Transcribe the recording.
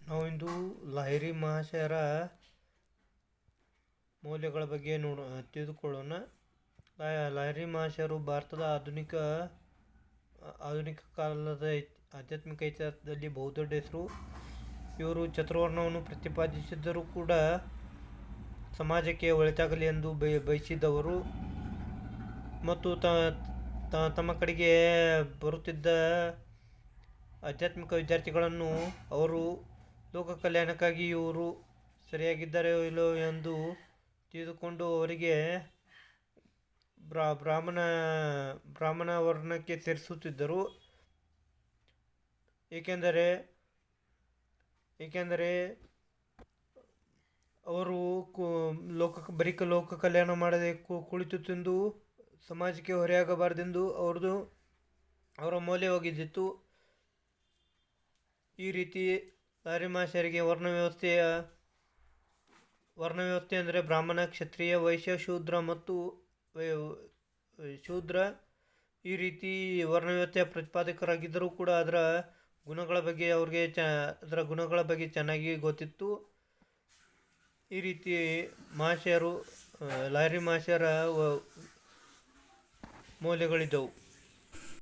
ನಾವಿಂದು ಲಾಹಿರಿ ಮಹಾಶಯರ ಮೌಲ್ಯಗಳ ಬಗ್ಗೆ ತಿಳಿದುಕೊಳ್ಳೋಣ. ಲಾಹಿರಿ ಮಹಾಶಯರು ಭಾರತದ ಆಧುನಿಕ ಕಾಲದ ಆಧ್ಯಾತ್ಮಿಕ ಇತಿಹಾಸದಲ್ಲಿ ಬಹುದೊಡ್ಡ ಹೆಸರು. ಇವರು ಚತುರ್ವರ್ಣವನ್ನು ಪ್ರತಿಪಾದಿಸಿದ್ದರೂ ಕೂಡ ಸಮಾಜಕ್ಕೆ ಒಳಿತಾಗಲಿ ಎಂದು ಬಯಸಿದವರು ಮತ್ತು ತಮ್ಮ ಕಡೆಗೆ ಬರುತ್ತಿದ್ದ ಆಧ್ಯಾತ್ಮಿಕ ವಿದ್ಯಾರ್ಥಿಗಳನ್ನು ಅವರು ಲೋಕ ಕಲ್ಯಾಣಕ್ಕಾಗಿ ಇವರು ಸರಿಯಾಗಿದ್ದಾರೋ ಇಲ್ಲವೋ ಎಂದು ತಿಳಿದುಕೊಂಡು ಅವರಿಗೆ ಬ್ರಾಹ್ಮಣ ವರ್ಣಕ್ಕೆ ಸೇರಿಸುತ್ತಿದ್ದರು. ಏಕೆಂದರೆ ಅವರು ಲೋಕ ಕಲ್ಯಾಣ ಮಾಡದೆ ಕುಳಿತು ತಿಂದು ಸಮಾಜಕ್ಕೆ ಹೊರೆಯಾಗಬಾರದೆಂದು ಅವರ ಮೌಲ್ಯವಾಗಿದ್ದಿತು. ಈ ರೀತಿ ಲಾಹಿರಿ ಮಹಾಶಯರಿಗೆ ವರ್ಣವ್ಯವಸ್ಥೆ ಅಂದರೆ ಬ್ರಾಹ್ಮಣ, ಕ್ಷತ್ರಿಯ, ವೈಶ್ಯ, ಶೂದ್ರ ಈ ರೀತಿ ವರ್ಣವ್ಯವಸ್ಥೆಯ ಪ್ರತಿಪಾದಕರಾಗಿದ್ದರೂ ಕೂಡ ಅದರ ಗುಣಗಳ ಬಗ್ಗೆ ಚೆನ್ನಾಗಿ ಗೊತ್ತಿತ್ತು. ಈ ರೀತಿ ಲಾಹಿರಿ ಮಹಾಶಯರ ಮೌಲ್ಯಗಳಿದ್ದವು.